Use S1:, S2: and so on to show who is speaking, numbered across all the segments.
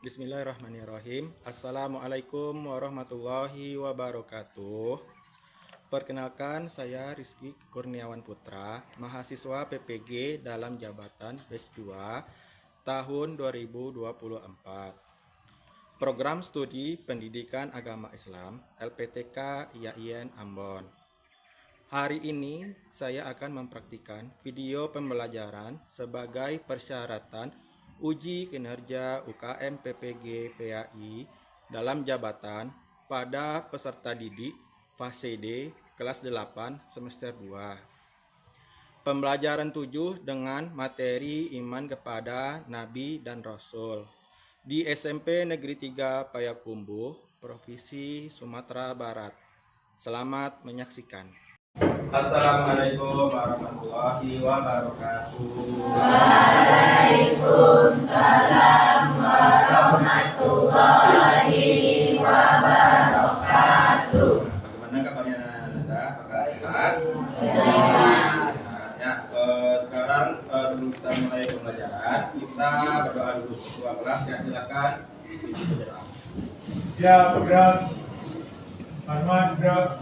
S1: Bismillahirrahmanirrahim. Assalamualaikum warahmatullahi wabarakatuh. Perkenalkan, saya Rizky Kurniawan Putra, mahasiswa PPG dalam jabatan S2 tahun 2024. Program Studi Pendidikan Agama Islam LPTK IAIN Ambon. Hari ini saya akan mempraktikkan video pembelajaran sebagai persyaratan uji kinerja UKM PPG PAI dalam jabatan pada peserta didik fase D kelas 8 semester 2. Pembelajaran 7 dengan materi iman kepada Nabi dan Rasul di SMP Negeri 3 Payakumbuh, Provinsi Sumatera Barat. Selamat menyaksikan. Assalamualaikum warahmatullahi wabarakatuh.
S2: Waalaikumsalam warahmatullahi wabarakatuh.
S1: Bagaimana kabarnya Anda? Apakah sehat? Sekarang sebelum kita mulai pembelajaran, kita berdoa dulu. Ketua kelas, ya silakan.
S3: Ya, bergerak. Hormat bergerak.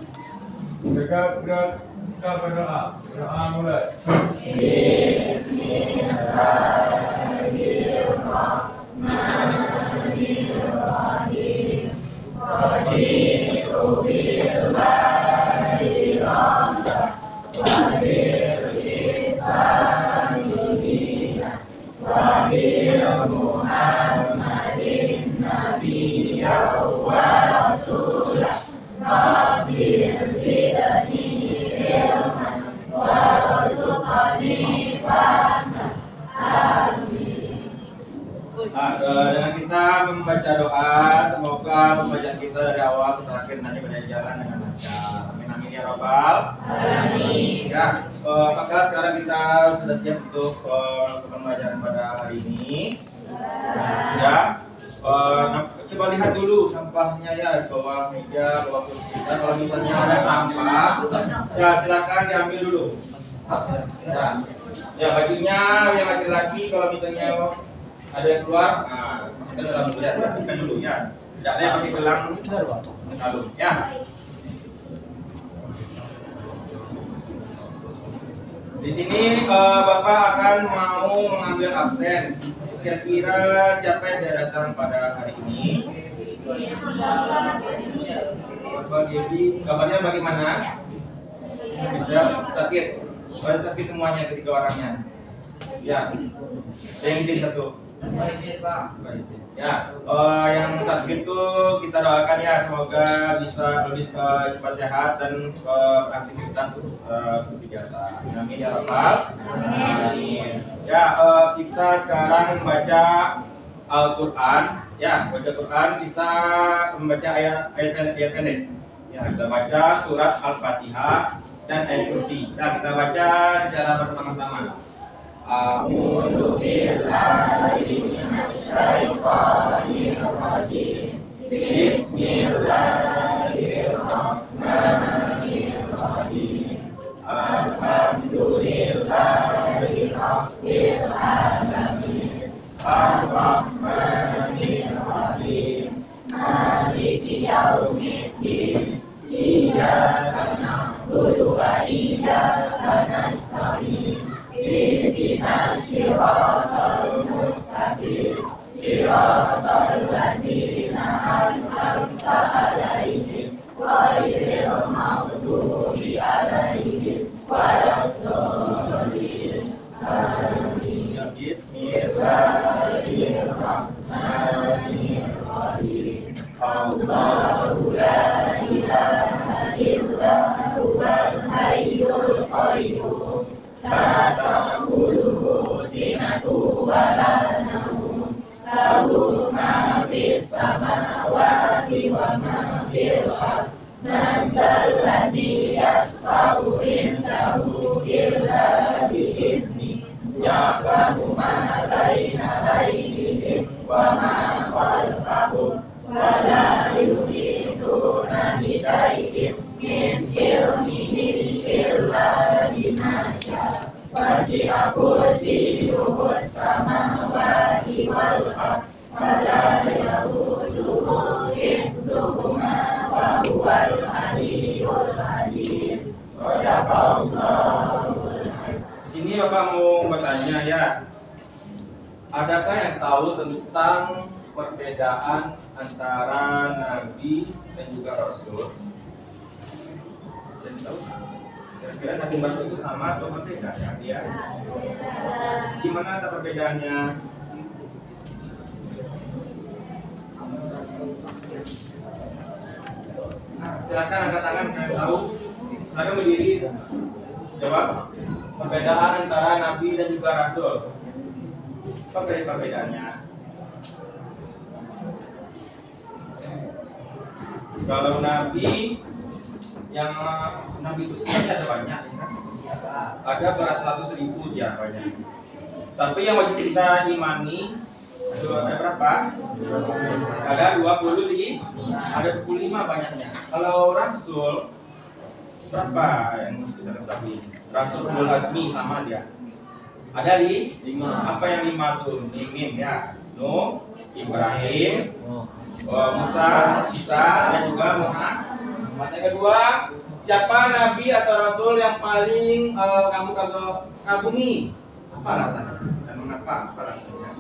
S3: Tegak bergerak. Kita berdoa. Doa mulai.
S2: Bismillahirrahmanirrahim. Raditu billahi rabban wa bil Islami dinan wa bi Muhammadin nabiyyan wa rasulan. Rabbi zidni ilman warzuqni fahman. Amin.
S1: Dengan kita membaca doa, semoga pembacaan kita dari awal sampai akhir nanti berjalan dengan lancar. Amin amin ya robbal alamin. Ya, apakah sekarang kita sudah siap untuk pembelajaran pada hari ini? Sudah. Coba lihat dulu sampahnya ya, di bawah meja, bawah kursi. Dan kalau misalnya ada sampah, ya silakan diambil dulu. Ya bajunya yang laki-laki kalau misalnya ada yang keluar, masukkan dalam dulu ya, bersihkan dulu ya. Tidak ada yang pakai gelang kalung ya. Di sini Bapak akan mau mengambil absen. Kira-kira siapa yang tidak datang pada hari ini? Bapak Gebi, kabarnya bagaimana? Bisa sakit? Pada sakit semuanya ketiga orangnya. Ya, yang izin satu. Ya, yang sakit itu kita doakan ya, semoga bisa lebih cepat sehat dan beraktivitas seperti biasa. Amin ya rabbal alamin. Ya, kita sekarang membaca Al-Quran. Ya, baca Quran kita membaca ayat pendek. Ya, kita baca surat Al-Fatihah dan ayat kursi. Ya, kita baca secara bersama-sama.
S2: A'udzu billahi minasyaitonir rajim. Bismillahirrahmanirrahim. Alhamdulillahi rabbil alamin. Ar-Rahmanir Rahim. Maliki yaumiddin. Iyyaka na'budu wa iyyaka nasta'in. Ihdinas siratal mustaqim. Siratal ladzina an'amta 'alaihim ghairil maghdubi 'alaihim waladdallin. Amin. Bismillahirrahmanirrahim. Allahu la ilaha illa huwal hayyul qayyum. La ta'khudhuhu sinatun wa la nawm. Lahu ma fis samawati wa ma fil ardh. Man dzal ladzi yashfa'u indahu illa bi'idznihi. Ya'lamu ma baina aydihim wa ma khalfahum. Wa la yuhituna bi syai'in min ilmihi illa bima syaa. Wasi'a kursiyyuhus samawati wal ardh ولا يؤوده حفظهما وهو العلي العظيم صدق الله.
S1: Di sini Bapak mau bertanya ya. Adakah yang tahu tentang perbedaan antara nabi dan juga rasul? Yang tahu? Kira-kira nabi dan rasul itu sama atau berbeda ya dia? Gimana tak perbedaannya? Silakan angkat tangan yang tahu. Silakan berdiri. Jawab. Perbedaan antara nabi dan juga rasul. Apa perbedaannya? Kalau nabi, yang nabi itu sebenarnya ada banyak ya kan? Ada beratus ribu ya banyak. Tapi yang wajib kita imani ada berapa? Ada 20 ada 25 banyaknya. Kalau rasul berapa yang mesti kita ketahui? Rasul Ulul Azmi sama dia. Ada 5. Apa yang 5 tuh? Mim ya. Nuh, Ibrahim, Musa, Isa, dan juga Muhammad. Yang kedua, siapa nabi atau rasul yang paling kamu kagumi? Apa alasannya? Dan mengapa? Apa alasannya?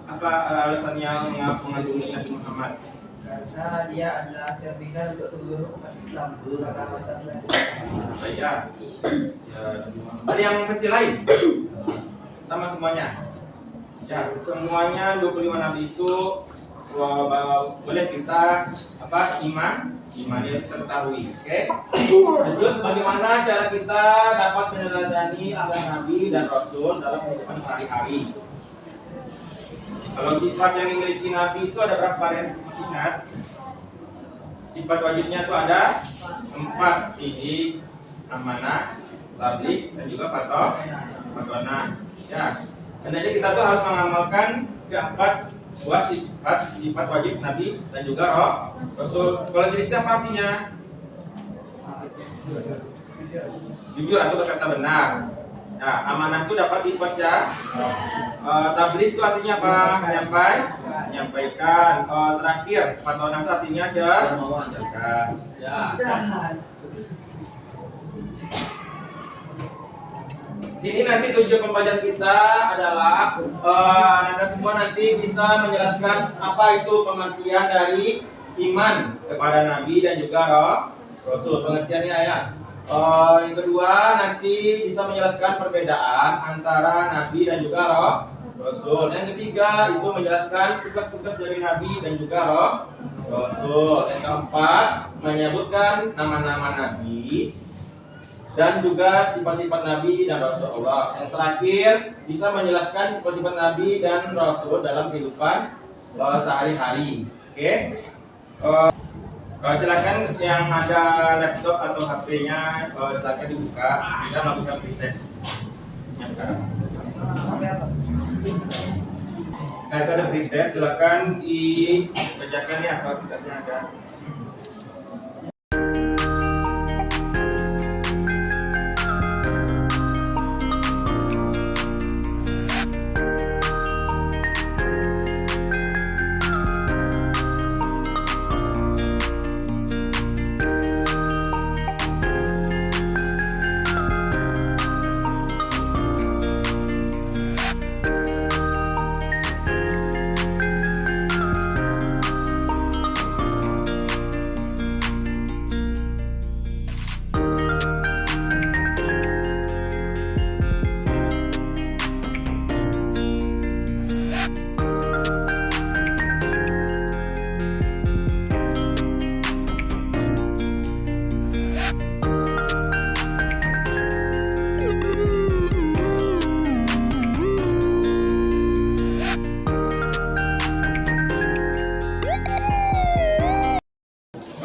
S1: Apa alasannya mengagumi Nabi Muhammad?
S4: Karena dia adalah cerminan untuk seluruh umat Islam.
S1: Ya. Ada yang versi lain? Sama semuanya. Ya, semuanya 25 nabi itu boleh kita imani kita ketahui. Oke. Lanjut, bagaimana cara kita dapat meneladani akhlak nabi dan rasul dalam kehidupan sehari-hari? Kalau sifat yang dimiliki nabi itu ada berapa varian? Masih ingat? Sifat wajibnya itu ada 4, sidik, amanah, tabligh, dan juga patonah. Ya. Dan jadi kita tuh harus mengamalkan keempat buah sifat wajib nabi dan juga rasul. Kalau sidik itu apa artinya? Jujur atau berkata benar. Nah, amanah itu dapat dibaca. Tabligh itu artinya apa? Menyampaikan. Terakhir, patonah itu artinya cerdas. Ya. Sini nanti tujuan pembelajaran kita adalah Anda semua nanti bisa menjelaskan apa itu pengertian dari iman kepada nabi dan juga rasul. Pengertiannya ya. Yang kedua nanti bisa menjelaskan perbedaan antara nabi dan juga rasul. Yang ketiga itu menjelaskan tugas-tugas dari nabi dan juga rasul. Yang keempat menyebutkan nama-nama nabi dan juga sifat-sifat nabi dan rasulullah. Yang terakhir bisa menjelaskan sifat-sifat nabi dan rasul dalam kehidupan sehari-hari. Oke. Silakan yang ada laptop atau HP-nya silakan dibuka. Kita melakukan pretest. Yang sekarang. Nah, itu ada pretest. Silakan dikerjakan ya soal pretestnya ada.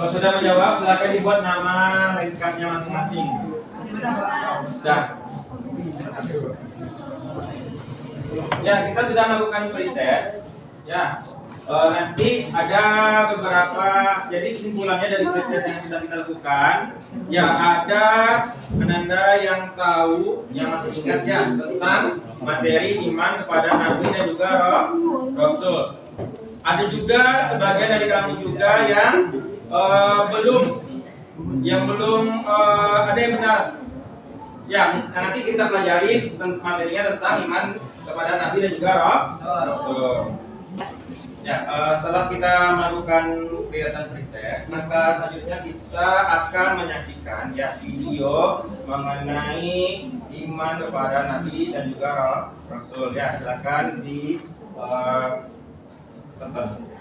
S1: Kalau sudah menjawab, silakan dibuat nama lengkapnya masing-masing. Dah. Ya, kita sudah melakukan pretest. Ya, Nanti ada beberapa, jadi kesimpulannya dari tes yang sudah kita lakukan, ya ada penanda yang tahu, yang masih ingat ya tentang materi iman kepada Nabi dan juga Rasul. Ada juga sebagian dari kamu juga yang belum ada yang benar. Ya, nanti kita pelajari materinya tentang iman kepada Nabi dan juga Rasul. Ya, setelah kita melakukan kegiatan pretest, maka selanjutnya kita akan menyaksikan ya video mengenai iman kepada Nabi dan juga Rasul. Ya, silakan di tonton.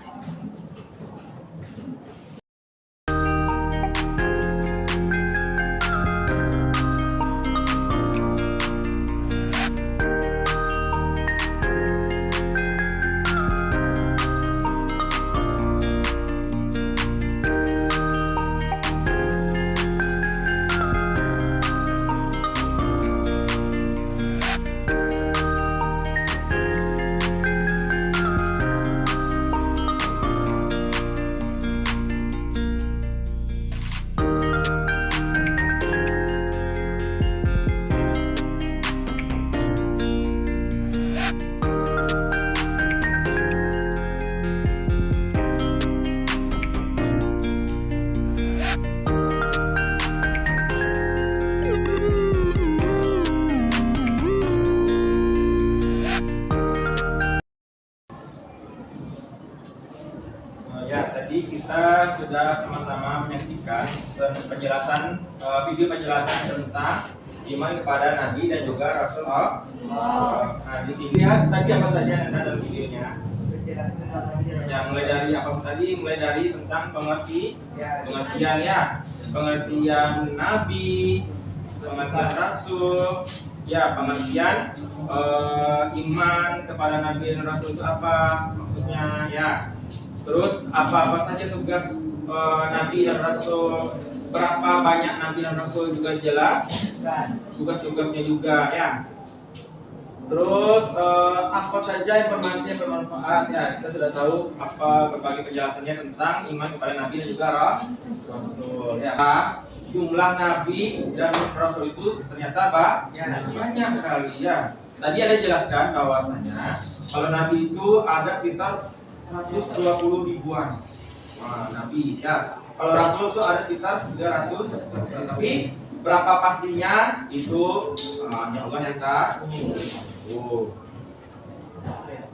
S1: Ya, tadi kita sudah sama-sama menyaksikan penjelasan video penjelasan tentang iman kepada Nabi dan juga Rasul Allah. Nah, di sini lihat tadi apa saja yang ada dalam videonya. Ya, mulai dari apa tadi? Mulai dari tentang pengertian ya, pengertian Nabi, pengertian Rasul, ya pengertian iman kepada Nabi dan Rasul itu apa maksudnya ya. Terus apa saja tugas Nabi dan Rasul, berapa banyak Nabi dan Rasul juga jelas, tugas-tugasnya juga ya. Terus apa saja informasi yang bermanfaat ya, kita sudah tahu apa berbagai penjelasannya tentang iman kepada Nabi dan juga Rasul ya. Jumlah Nabi dan Rasul itu ternyata banyak sekali ya. Tadi ada jelaskan bahwasanya kalau Nabi itu ada sekitar 120 ribuan Nabi ya. Kalau Rasul itu ada sekitar 300. Tapi berapa pastinya itu hanya Allah yang tahu.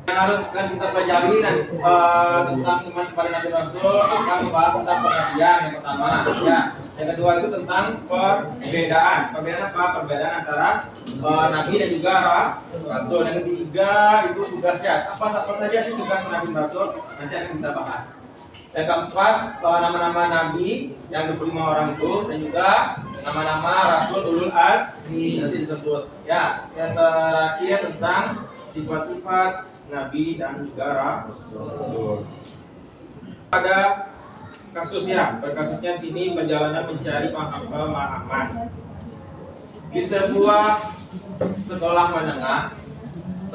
S1: Yang akan kita pelajari tentang iman kepada Nabi Rasul akan membahas tentang pengertian yang pertama ya. Yang kedua itu tentang perbedaan. Perbedaan apa? Perbedaan antara Nabi dan juga Rasul. Yang ketiga itu tugasnya. Apa saja sih tugas Nabi dan Rasul? Nanti akan kita bahas. Yang keempat nama-nama Nabi yang 25 orang itu dan juga nama-nama Rasul Ulul Azmi nanti disebut. Ya, yang terakhir tentang sifat-sifat Nabi dan juga Rasul. Ada kasusnya, kasusnya di sini perjalanan mencari pemahaman. Di sebuah sekolah menengah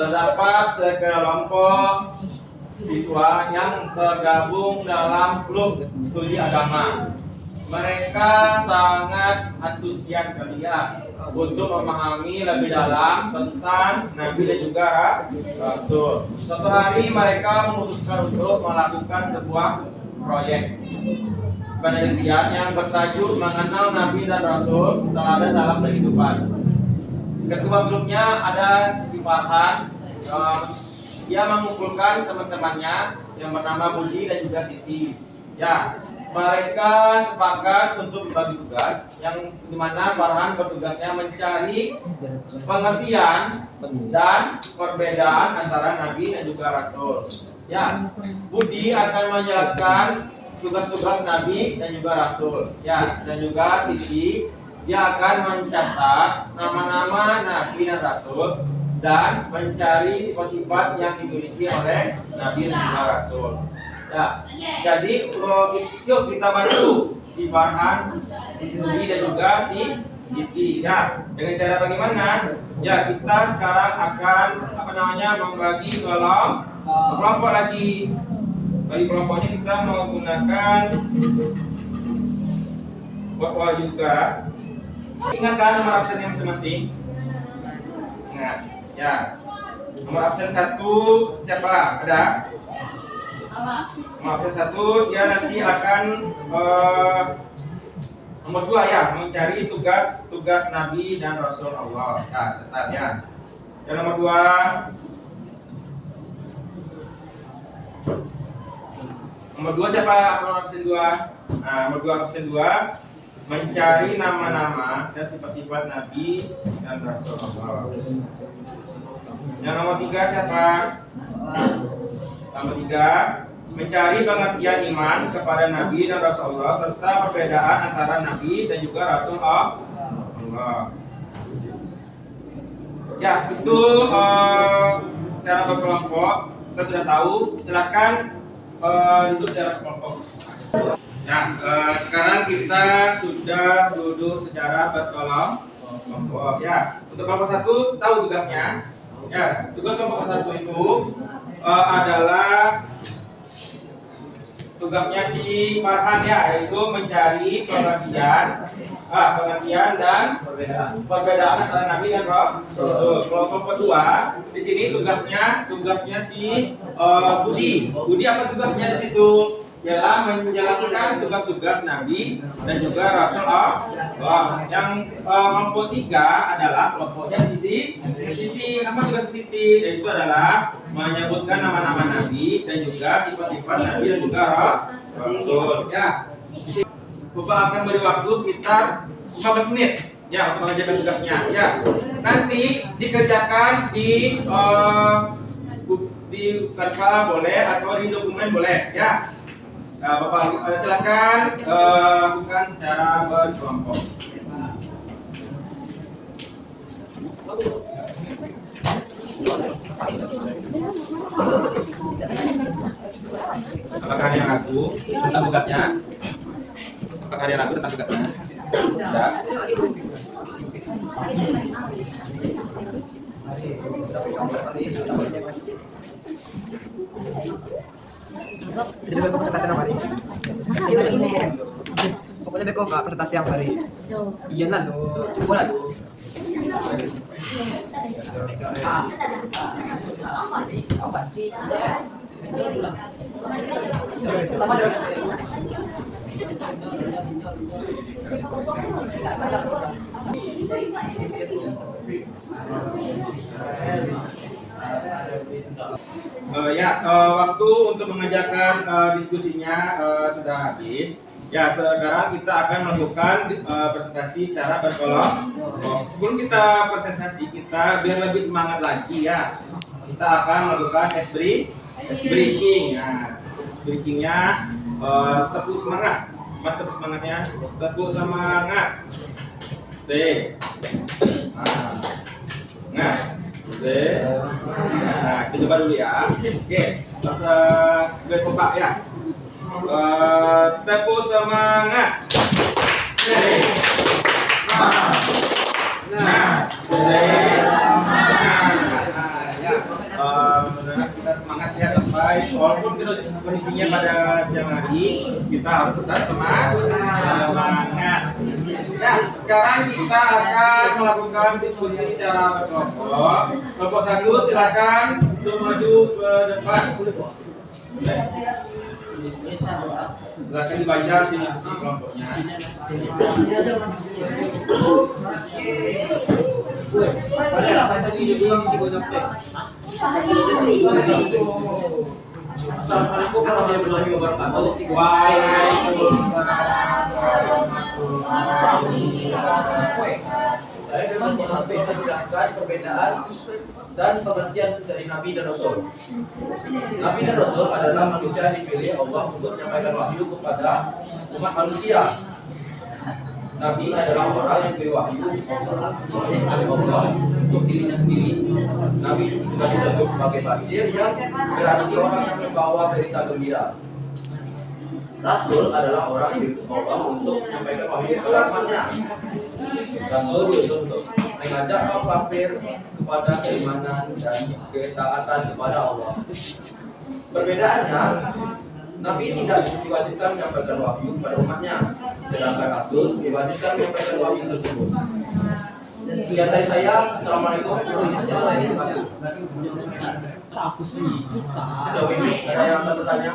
S1: terdapat sekelompok siswa yang tergabung dalam klub studi agama. Mereka sangat antusias sekali ya untuk memahami lebih dalam tentang Nabi dan juga Rasul. Suatu hari mereka memutuskan untuk melakukan sebuah proyek penelitian yang bertajuk mengenal Nabi dan Rasul teladan dalam kehidupan. Ketua grupnya ada Siti Farhan. Dia mengumpulkan teman-temannya yang bernama Budi dan juga Siti. Ya, mereka sepakat untuk berbagi tugas yang dimana Farhan bertugasnya mencari pengertian dan perbedaan antara Nabi dan juga Rasul. Ya, Budi akan menjelaskan tugas-tugas Nabi dan juga Rasul. Ya, dan juga Siti dia akan mencatat nama-nama Nabi dan Rasul dan mencari sifat-sifat yang dimiliki oleh Nabi dan juga Rasul. Ya, jadi yuk kita bantu si Farhan, si Budi dan juga si Siti. Ya, dengan cara bagaimana? Ya, kita sekarang akan membagi kelompok lagi. Bagi kelompoknya kita menggunakan bahwa juga ingatkan nomor absennya masing-masing. Ingat, ya. Nomor absen 1 siapa? Ada? Nomor absen 1 dia nanti akan nomor 2 ya, mencari tugas Nabi dan Rasul Allah. Nah, tetap ya. Yang nomor 2 siapa? Nomor absen 2. Nah, nomor 2 absen 2 mencari nama-nama dan sifat-sifat Nabi dan Rasul Allah. Yang nomor 3 siapa? Nomor 3 mencari pengertian iman kepada Nabi dan Rasulullah serta perbedaan antara Nabi dan juga Rasul Allah. Ya, itu secara berkelompok kita sudah tahu. Silakan duduk secara berkelompok. Nah, sekarang kita sudah duduk secara berkelompok. Ya, untuk kelompok 1 tahu tugasnya. Ya, tugas kelompok 1 itu adalah tugasnya si Farhan ya, yaitu mencari pengertian dan perbedaan antara Nabi dan Rasul. Kelompok kedua di sini tugasnya si Budi. Budi apa tugasnya di situ? Ialah menjelaskan tugas-tugas Nabi dan juga Rasul Allah. Yang kelompok 3 adalah kelompoknya Siti. Apa tugas Siti? Yaitu adalah menyebutkan nama-nama Nabi dan juga sifat-sifat Nabi dan juga Rasul. Ya, Bapak akan beri waktu sekitar 15 menit ya untuk mengerjakan tugasnya. Ya, nanti dikerjakan di Canva boleh atau di dokumen boleh ya. Bapak silakan lakukan secara berkelompok. Apakah ada yang ragu tentang tugasnya? Apakah ada yang ragu tentang tugasnya? Tidak.
S4: Jadi beko presentasi yang hari. Pokoknya beko presentasi yang hari. Iya lalu, coba lalu.
S1: Waktu untuk mengerjakan diskusinya sudah habis. Ya, sekarang kita akan melakukan presentasi secara berkelompok. Sebelum kita presentasi, kita biar lebih semangat lagi ya. Kita akan melakukan ice breaking. Nah, ice breakingnya tepuk semangat. Tepuk semangatnya. Tepuk semangat. C. Nah, C. Nah, kita coba dulu ya. Oke, gue kompak ya. Tepuk semangat. Kita semangat ya sampai walaupun kondisinya pada siang hari kita harus tetap semangat. Ya, sekarang kita akan melakukan diskusi secara berkelompok. Kelompok 1 silakan untuk maju ke depan. Silakan dibaca sini kelompoknya.
S5: Assalamualaikum warahmatullahi wabarakatuh. Saya dengan menjelaskan perbedaan dan pengertian dari Nabi dan Rasul. Nabi dan Rasul adalah manusia yang dipilih Allah untuk menyampaikan wahyu kepada umat manusia. Nabi adalah orang yang diberi wahyu oleh Allah untuk dirinya sendiri. Nabi juga disebut sebagai basir yang berarti orang yang membawa berita gembira. Rasul adalah orang yang diutus Allah untuk menyampaikan wahyu kepada umatnya. Rasul diutus untuk mengajak kaum kafir kepada keimanan dan ketaatan kepada Allah. Perbedaannya, Nabi tidak diwajibkan menyampaikan wahyu kepada umatnya, sedangkan Rasul diwajibkan menyampaikan wahyu tersebut. Sekian dari saya. Assalamualaikum warahmatullahi wabarakatuh. Sejauh ini ada yang akan bertanya?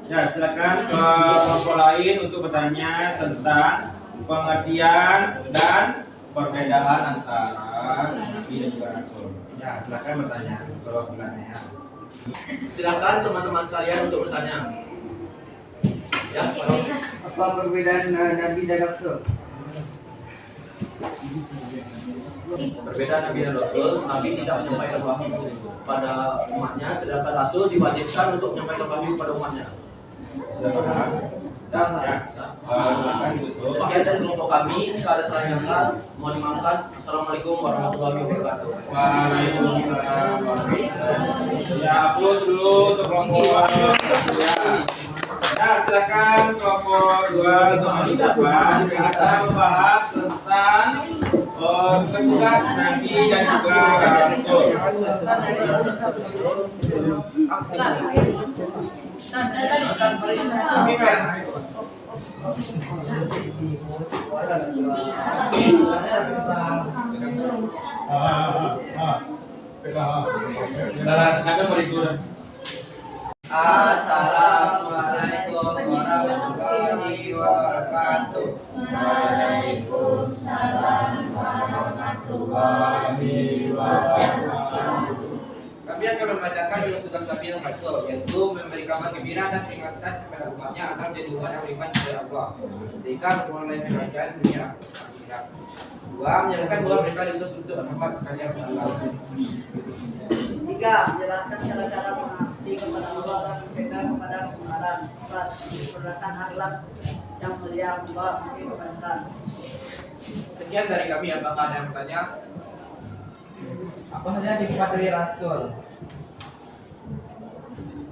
S1: Ya, silakan ke kelompok lain untuk bertanya tentang pengertian dan perbedaan antara Nabi dan juga Rasul. Ya, silakan bertanya perwakilannya ya.
S5: Silakan teman-teman sekalian untuk bertanya. Ya, Pak.
S4: Apa perbedaan Nabi dan Rasul?
S5: Berbeda Nabi dan Rasul. Nabi tidak menyampaikan wahyu pada umatnya, sedangkan Rasul diwajibkan untuk menyampaikan wahyu pada umatnya.
S1: Sudah paham? Ya. Silakan ditutup.
S5: Sekian dari kelompok kami. Jika ada salah yang kata, mohon dimaafkan. Assalamualaikum warahmatullahi wabarakatuh.
S1: Waalaikumsalam warahmatullahi wabarakatuh. Ya, hapus dulu untuk kelompok ya. Nah, silakan kelompok 2 untuk mendepan. Kita membahas tentang tugas Nabi dan juga Rasul. Tenaga berikur.
S4: Assalamualaikum warahmatullahi wabarakatuh.
S2: Waalaikumsalam warahmatullahi wabarakatuh.
S4: Kami akan membacakan tugas Nabi dan Rasul, yaitu memberi kabar gembira dan peringatan kepada umatnya agar menjadi umat yang beriman kepada Allah, sehingga memperoleh kerajaan dunia akhirat. 2. Menyatakan bahwa mereka diutus untuk bermanfaat sekalian Allah.
S6: 3. Menjelaskan cara-cara mengabdi kepada Allah dan mencegah kepada kemungkaran. 4. Memperlihatkan akhlak yang mulia membawa misi pemerintahan.
S4: Sekian dari kami. Apakah ada yang bertanya?
S7: Apa saja sifat dari Rasul?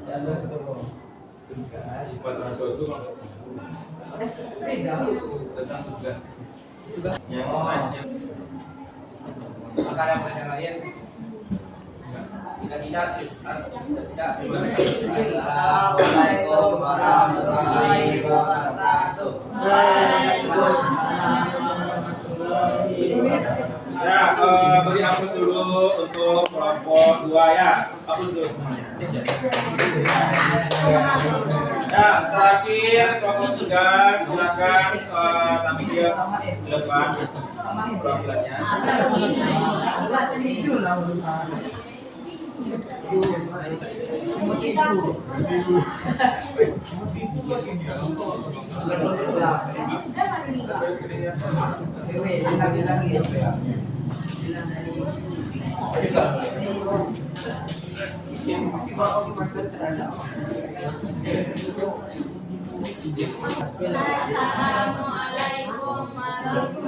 S7: Ya, tugas.
S1: Sifat Rasul itu
S7: Beda.
S1: tentang tugas. Yang
S4: Apakah ada yang bertanya lain? Jika tidak,
S6: Assalamualaikum warahmatullahi wabarakatuh.
S1: Ya, beri hapus dulu untuk kelompok 2 ya. Hapus dulu semuanya. Ya, terakhir kelompok 3 silakan sambil dia ke depan perwakilannya.
S2: Assalamualaikum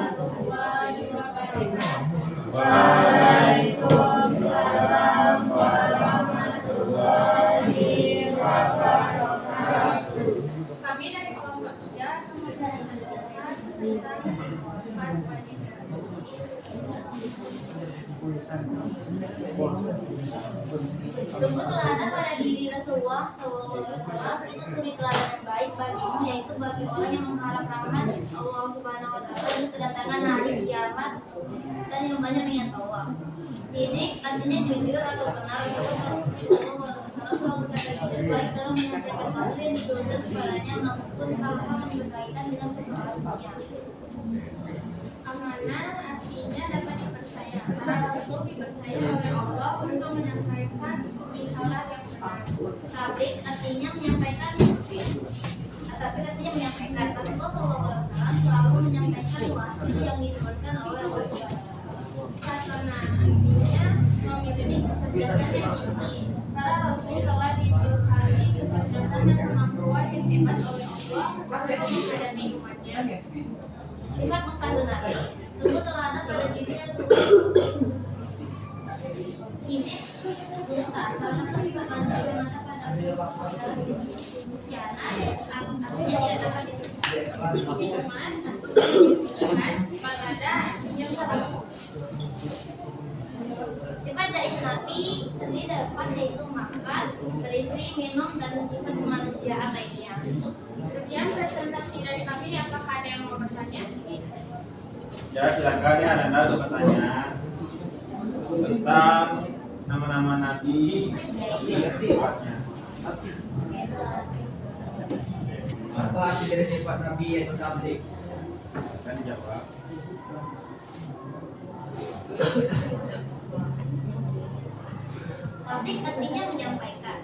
S2: warahmatullahi wabarakatuh.
S1: Waalaikumsalam warahmatullahi wabarakatuh.
S2: Kami dari kelompok 3 kemudian menjelaskan tentang sifat wanita.
S8: Sungguh teladan pada diri Rasulullah SAW itu suri teladan yang baik bagimu, yaitu bagi orang yang mengharap rahmat Allah Subhanahu Wa Taala dan kedatangan hari kiamat dan yang banyak mengingat Allah. Sidik artinya jujur atau benar. Rasulullah selalu berkata jujur baik dalam menyampaikan wahyu yang diturunkan kepadanya maupun hal-hal yang berkaitan dengan kesehatannya.
S2: Amanah artinya dapat dipercaya. Rasul dipercaya oleh Allah untuk menyampaikan risalah yang benar.
S8: Tablik artinya menyampaikan. Tapi artinya menyampaikan. Rasulullah SAW selalu menyampaikan wahyu yang diturunkan oleh Allah Subhanahu Wa Taala.
S2: Karena artinya memiliki kecerdasan yang tinggi. Para Rasul telah dibekali kecerdasan dan kemampuan yang hebat oleh Allah untuk menghadapi umatnya.
S8: Sifat mustahil Nabi, sungguh teladan pada diri ini musta, salah satu sifat manusia yang ada pada khianat, artinya tidak dapat
S2: Iman, balada artinya salah.
S8: sifat jais Nabi terdiri dari 4, yaitu makan, beristri, minum, dan sifat kemanusiaan lainnya.
S2: Sekian presentasi dari kami. Apakah ada yang mau bertanya?
S1: Ya, silakan ya Anda untuk bertanya tentang nama-nama Nabi sifatnya.
S7: Apa arti dari sifat Nabi yaitu tabligh?
S1: Kan dijawab.
S8: Tabligh artinya menyampaikan.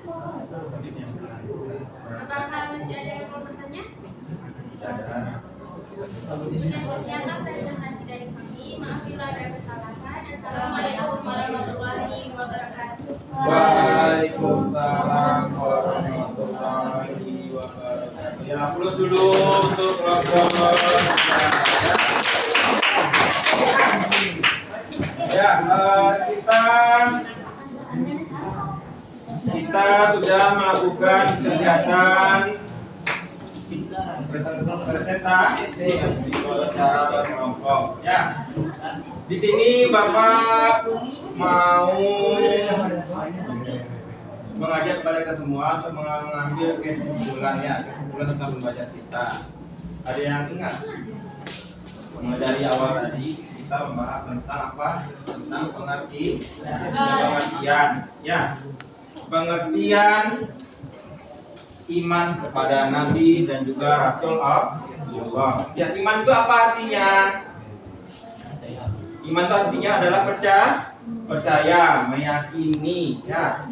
S2: Apakah masih ada yang mau bertanya?
S1: Tidak ada.
S2: Sekian presentasi dari kami. Maaf bila ada kesalahan. Assalamualaikum warahmatullahi wabarakatuh.
S1: Waalaikumsalam warahmatullahi wabarakatuh. Ya, plus dulu untuk program. Ya, kita sudah melakukan kegiatan presentasi secara kelompok. Ya, di sini Bapak mau mengajak kepada kita semua untuk mengambil kesimpulan tentang pembaca kita. Ada yang ingat? Dari awal tadi kita membahas tentang apa? Tentang pengertian. Ya, pengertian iman kepada Nabi dan juga Rasul Allah. Ya, iman itu apa artinya? Iman itu artinya adalah percaya, meyakini. Ya,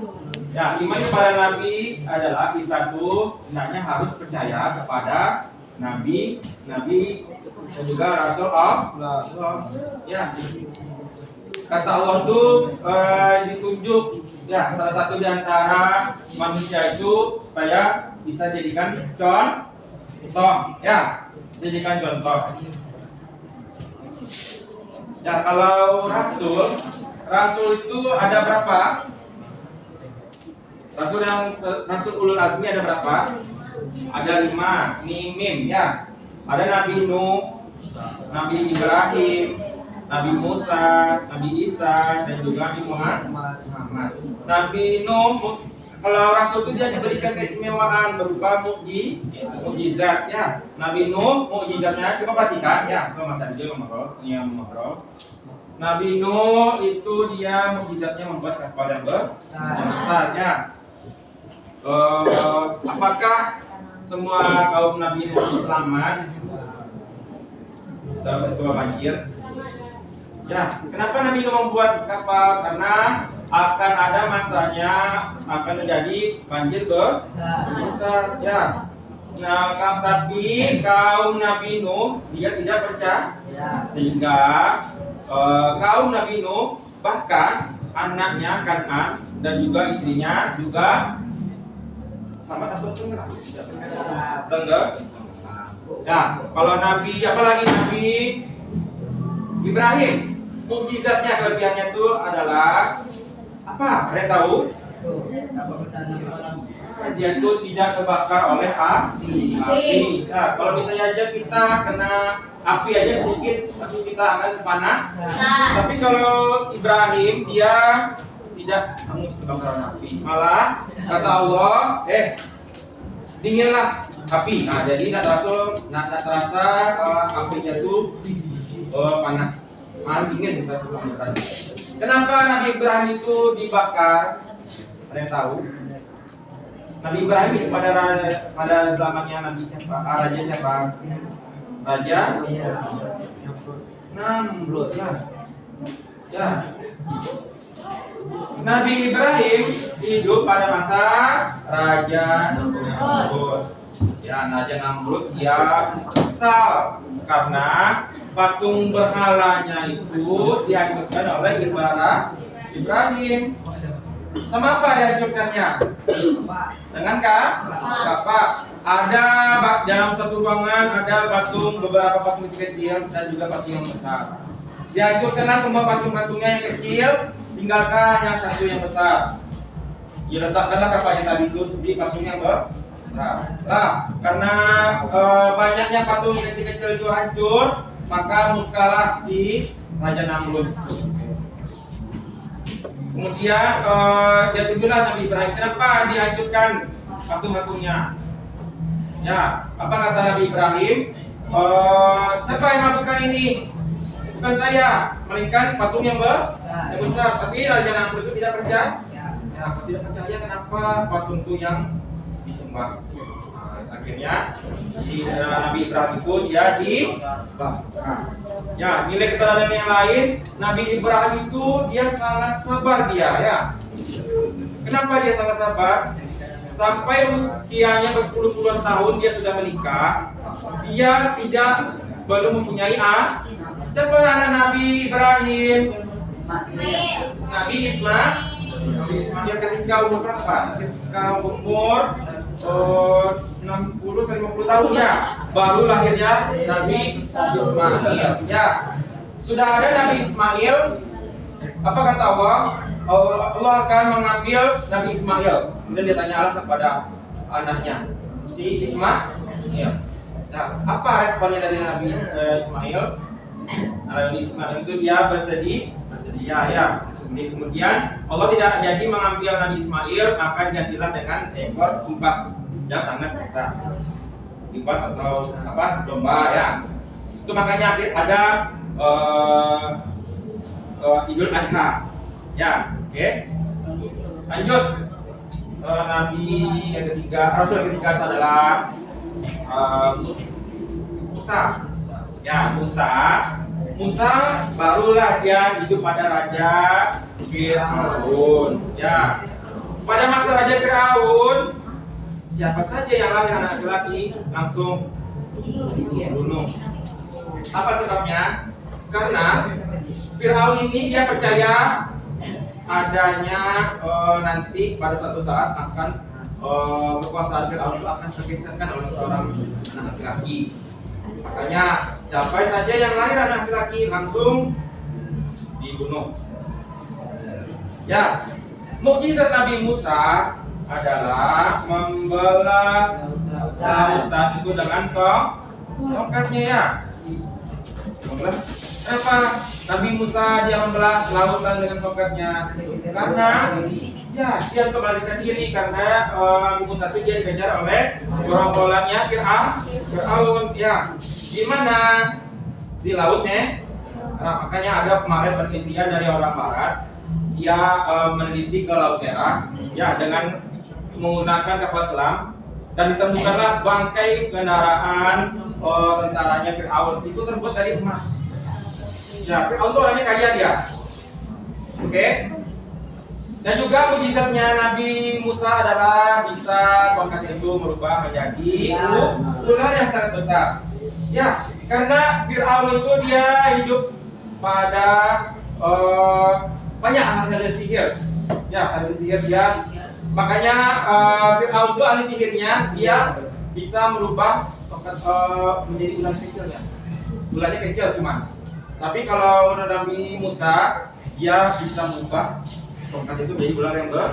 S1: iman kepada Nabi adalah kita tuh hendaknya harus percaya kepada Nabi dan juga Rasul Allah. Ya, kata Allah itu ditunjuk. Ya, salah satu di antara manusia itu supaya bisa jadikan contoh. Ya, jadikan contoh. Ya, kalau Rasul itu ada berapa? Rasul ulul azmi ada berapa? Ada 5. Mim ya. Ada Nabi Nuh, Nabi Ibrahim, Nabi Musa, Nabi Isa, dan juga Nabi Muhammad. Nabi Nuh, kalau Rasul itu dia diberikan keistimewaan berupa mukjizat ya. Nabi Nuh mukjizatnya coba perhatikan ya. Itu Mas Adil ngobrol. Nabi Nuh itu dia mukjizatnya membuat kapal yang besar ya. Apakah semua kaum Nabi Nuh selamat dalam peristiwa banjir? Ya, kenapa Nabi Nuh membuat kapal? Karena akan ada masanya akan terjadi banjir besar ya. Nah, tapi kaum Nabi Nuh dia tidak percaya, sehingga kaum Nabi Nuh bahkan anaknya Kan'an dan juga istrinya juga selamat atau tenggelam? Ya, kalau Nabi apalagi Nabi Ibrahim, mukjizatnya kelebihannya itu adalah apa? Ada yang tahu? Dia itu tidak terbakar oleh api. Nah, kalau misalnya aja kita kena api aja sedikit, pasti kita akan panas. Tapi kalau Ibrahim dia tidak hangus terbakar api, malah kata Allah, dinginlah api. Nah, jadi tidak terasa apinya itu panas, malah dingin kita sebelum bertanya. Kenapa Nabi Ibrahim itu dibakar? Ada yang tahu? Nabi Ibrahim itu pada zamannya Nabi siapa? Raja siapa? Raja Namrud ya. Ya. Nabi Ibrahim hidup pada masa Raja Namrud. Ya, Raja Namrud dia kesal karena patung berhalanya itu dihancurkan oleh Ibrahim. Sama apa dihancurkannya? Dengan kapak. Ada dalam satu ruangan ada beberapa patung kecil dan juga patung yang besar. Dihancurkanlah semua patung-patungnya yang kecil, tinggalkan yang satu yang besar. Diletakkanlah kapaknya tadi itu di patung yang besar. Nah, karena banyaknya patung kecil-kecil itu hancur, maka murkalah si Raja Namrud. Kemudian dia tunjuklah Nabi Ibrahim. Kenapa dihancurkan patung-patungnya? Ya, apa kata Nabi Ibrahim? Siapa yang melakukan ini? Bukan saya, melainkan patung yang besar. Tapi Raja Namrud itu tidak percaya. Ya, kalau tidak percaya, kenapa patung itu yang disembah? Akhirnya Nabi Ibrahim itu dia dibakar. Ya, nilai keteladanan yang lain, Nabi Ibrahim itu dia sangat sabar ya. Kenapa dia sangat sabar? Sampai usianya berpuluh-puluhan tahun dia sudah menikah, dia belum mempunyai anak. Siapa anak Nabi Ibrahim? Nabi Ismail. Nabi Ismail ketika umur berapa? Ketika umur 60 atau 50 tahun ya, baru lahirnya Nabi Ismail. Ya, sudah ada Nabi Ismail. Apa kata Allah? Allah akan mengambil Nabi Ismail. Kemudian dia tanya Allah kepada anaknya, si Ismail. Nah, apa responnya dari Nabi Ismail? Nabi Ismail itu dia bersedia ya. Kemudian Allah tidak jadi mengambil Nabi Ismail, maka digantilah dengan seekor kibas yang sangat besar. Kibas atau domba ya. Itu makanya ada Idul Adha. Ya, oke. Lanjut. Nabi yang ketiga, Rasul yang ketiga adalah Musa. Ya, Musa barulah dia hidup pada Raja Fir'aun. Ya, pada masa Raja Fir'aun, siapa saja yang lahir anak laki-laki langsung dibunuh. Apa sebabnya? Karena Fir'aun ini dia percaya adanya nanti pada suatu saat akan kekuasaan Fir'aun itu akan tergeserkan oleh seorang anak laki-laki. Makanya siapa saja yang lahir anak laki-laki langsung dibunuh. Ya, mukjizat Nabi Musa adalah membelah lautan itu dengan tongkatnya ya. Kenapa Nabi Musa dia membelah lautan dengan tongkatnya? Karena ya dia untuk melarikan diri, karena Nabi Musa itu dia dikejar oleh orang-orangnya Fir'aun ya. Di mana? Di lautnya. Nah, makanya ada kemarin penelitian dari orang barat, dia meneliti ke Laut Merah ya dengan menggunakan kapal selam, dan ditemukanlah bangkai kendaraan tentaranya Fir'aun itu terbuat dari emas. Ya, Fir'aun itu orangnya kaya dia. Oke. Dan juga mukjizatnya Nabi Musa adalah bisa tongkat itu merubah menjadi ular yang sangat besar. Ya, karena Fir'aun itu dia hidup pada banyak hal-hal sihir. Ya, hal sihir dia. Makanya Fir'aun itu ahli sihirnya, dia bisa merubah tongkat menjadi ular kecilnya. Ularnya kecil cuman. Tapi kalau menurut Nabi Musa, dia bisa merubah tongkat itu menjadi ular yang besar.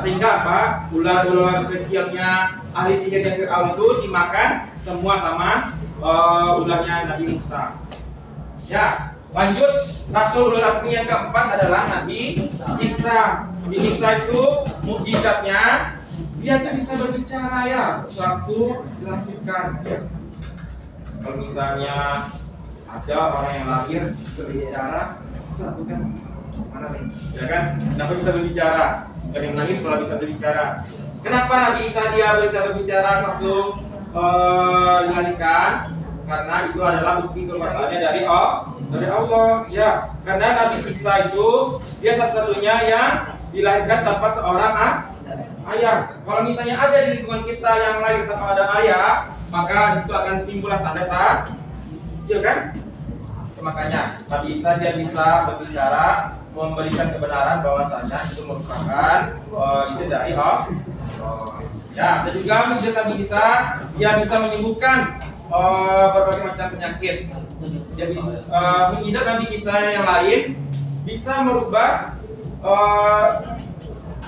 S1: Sehingga apa? Ular-ular kecilnya ahli sihirnya Fir'aun itu dimakan semua sama ularnya Nabi Musa. Ya, lanjut. Rasul ulul azmi yang keempat adalah Nabi Isa. Nabi Isa itu mukjizatnya dia tuh bisa berbicara ya, waktu dilahirkan. Ya. Kalau misalnya ada orang yang lahir bisa berbicara, itu kan mana nih? Ya kan? Kenapa bisa berbicara? Bukan yang menangis kalau bisa berbicara. Kenapa Nabi Isa dia bisa berbicara waktu dilahirkan? Karena itu adalah bukti kekuasaannya dari Allah. Ya, karena Nabi Isa itu dia satu-satunya yang dilahirkan tanpa seorang ayah. Kalau misalnya ada di lingkungan kita yang lahir tanpa ada ayah, maka itu akan timbullah tanda ya kan? Makanya Nabi Isa dia bisa berbicara, memberikan kebenaran bahwasanya itu merupakan izin dari Allah. Ya, dan juga mukjizat Nabi Isa dia bisa menyembuhkan berbagai macam penyakit. Jadi mukjizat Nabi Isa yang lain bisa merubah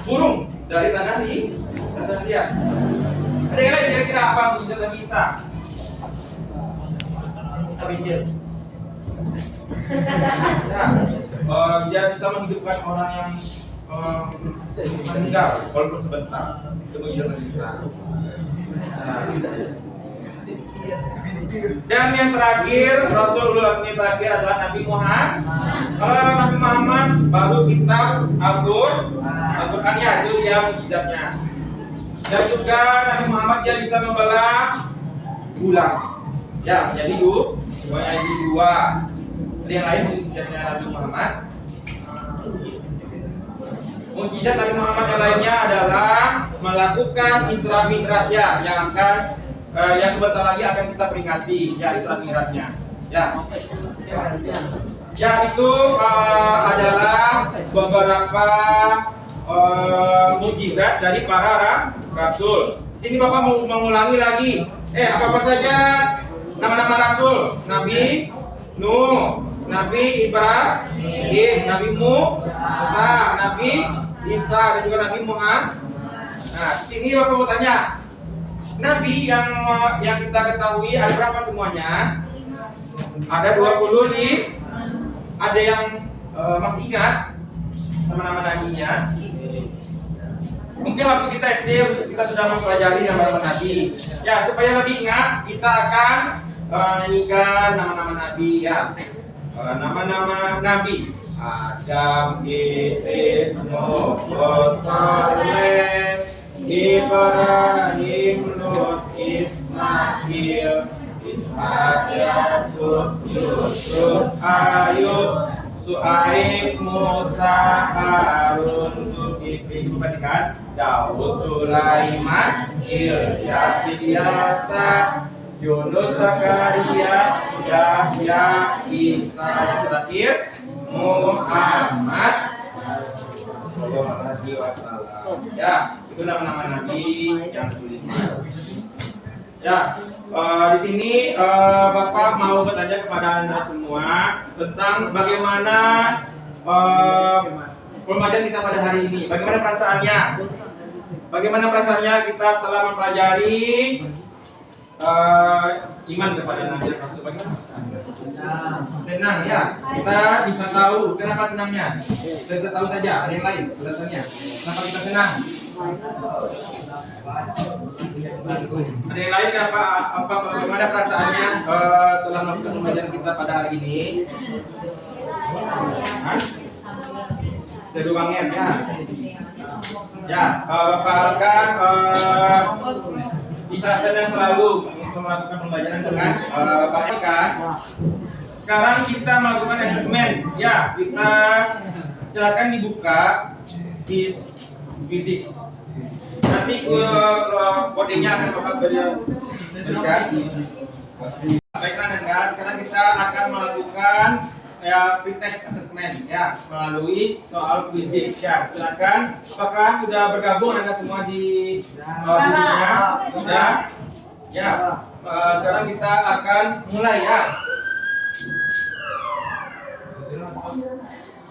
S1: burung dari tanah dia. Ada yang lain kira-kira apa mukjizat Nabi Isa? Injil. Ya, dia bisa menghidupkan orang yang meninggal walaupun sebentar. Itu mujizat Nabi Isa. Dan yang terakhir, Rasulullah yang terakhir adalah Nabi Muhammad. Kalau Nabi Muhammad baru kitab Al-Quran ya, itu dia mujizatnya. Dan juga Nabi Muhammad dia bisa membelah bulan. Ya, menjadi dua. Ada yang lain mujizatnya Nabi Muhammad. Mujizat Nabi Muhammad yang lainnya adalah melakukan Isra Mi'raj ya, yang sebentar lagi akan kita peringati ya, Isra Mi'rajnya. Ya itu adalah beberapa mujizat dari para rasul. Sini Bapak mau mengulangi lagi. Apa saja nama-nama rasul? Nabi Nuh, Nabi Ibrahim, Nabi Musa, Nabi Isa, dan juga Nabi Muhammad. Nah, sini Bapak mau tanya, Nabi yang kita ketahui ada berapa semuanya? Ada 20 nih. Ada yang masih ingat nama-nama nabinya? Mungkin waktu kita SD kita sudah mempelajari nama-nama nabi. Ya, supaya lebih ingat, kita akan nyanyikan nama-nama nabi ya. Nama-nama nabi. Adam, Idris, Nuh, Saleh, Ibrahim, Lut, Ismail, Ishak, Yakub, Yusuf, Ayub, Su'aib, Musa, Harun, Zulkifli, perhatikan, Daud, Sulaiman, Ilyas, Ilyasa, Yunus, Zakaria, Yahya, Isa, yang terakhir Muhammad sallallahu alaihi wasallam. Ya, itu nama-nama nabi yang ditulis. Ya, di sini Bapak mau bertanya kepada Anda semua tentang bagaimana pembelajaran kita pada hari ini. Bagaimana perasaannya? Bagaimana perasaannya kita setelah mempelajari iman kepada Nabi Rasul? Bagaimana perasaannya? Senang ya. Kita bisa tahu kenapa senangnya. Kita bisa tahu saja. Ada yang lain alasannya. Kenapa kita senang? Ada yang lain bagaimana perasaannya setelah melakukan pembelajaran kita pada hari ini? Seru banget ya. Ya, Bapak akan bisa senang selalu melakukan pembelajaran dengan baik kan. Sekarang kita melakukan asesmen. Ya, kita silakan dibuka fisis. Nanti kodenya akan Bapak berikan. Baiklah Anda, sekarang kita akan melakukan pretest assessment ya melalui soal fisis ya. Silakan. Apakah sudah bergabung Anda semua di fisiknya? Sudah? Ya. Sekarang kita akan mulai ya.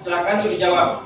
S1: Silakan untuk dijawab.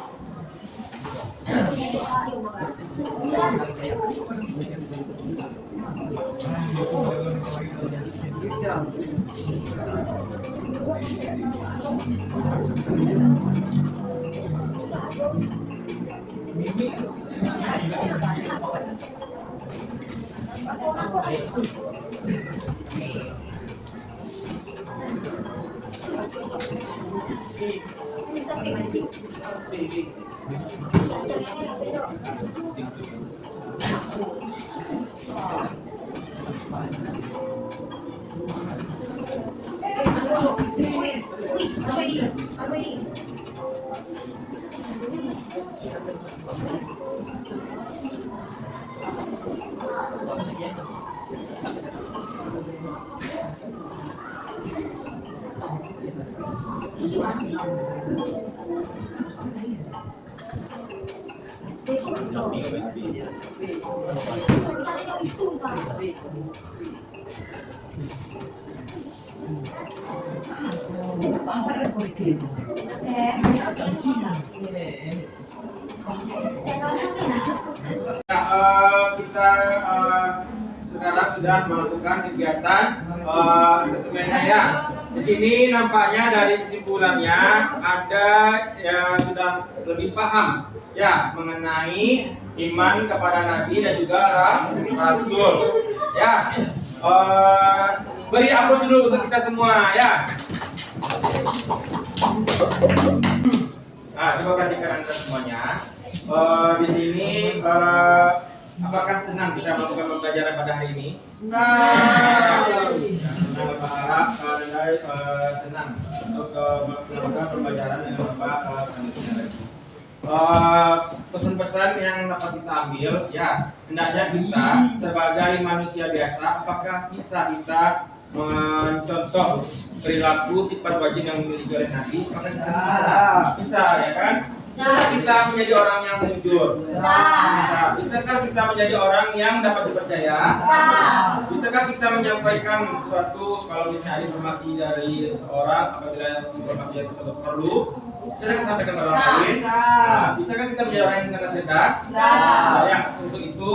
S1: Kita sekarang sudah melakukan kegiatan asesmennya ya. Di sini nampaknya dari kesimpulannya ada yang sudah lebih paham ya mengenai iman kepada Nabi dan juga Rasul. Ya, beri aplaus dulu untuk kita semua ya. Nah, coba perhatikan Anda semuanya. Di sini apakah senang kita melakukan pembelajaran pada hari ini? Senang. Senang berharap senang untuk melakukan pembelajaran yang Bapak selanjutnya lagi. Pesan-pesan yang dapat kita ambil ya, hendaknya kita sebagai manusia biasa apakah bisa kita mencontoh perilaku sifat wajib yang dimiliki oleh Nabi? Apakah kita bisa ya kan? Bisakah kita menjadi orang yang jujur? Bisa. Bisakah kita menjadi orang yang dapat dipercaya? Bisa. Bisakah kita menyampaikan sesuatu kalau misalnya ada informasi dari seseorang apabila informasi yang tersebut perlu? Bisakah kita sampaikan kepada orang lain? Bisakah kita menjadi orang yang sangat cerdas? Bisa. Sayang untuk itu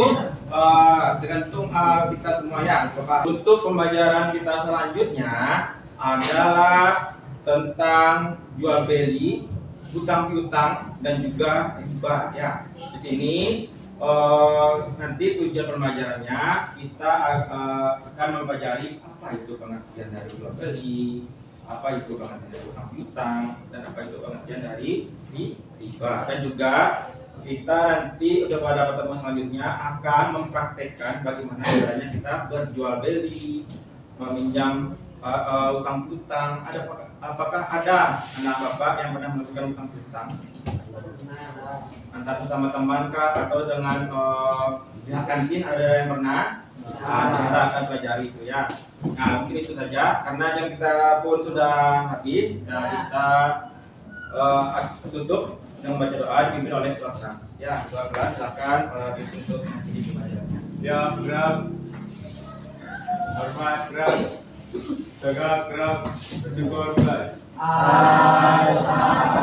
S1: tergantung kita semua ya. Untuk pembelajaran kita selanjutnya adalah tentang jual beli, hutang piutang dan juga riba ya. Di sini nanti tujuan pembelajarannya kita akan mempelajari apa itu pengertian dari jual beli, apa itu pengertian dari hutang piutang, dan apa itu pengertian dari riba. Dan juga kita nanti pada pertemuan selanjutnya akan mempraktekkan bagaimana caranya kita berjual beli, meminjam utang piutang. Apakah ada anak bapak yang pernah melakukan utang piutang? Antara sesama teman kah atau dengan pihak kantin ada yang pernah? Kita akan pelajari itu ya. Nah mungkin itu saja karena jam kita pun sudah habis. Nah, kita tutup dengan membaca doa dipimpin oleh ketua kelas. Ya ketua kelas silakan pimpin untuk mengakhiri pembelajarannya.
S3: Siap gerak, hormat gerak, tegak gerak, bersyukur kelas.
S8: Alhamdulillah.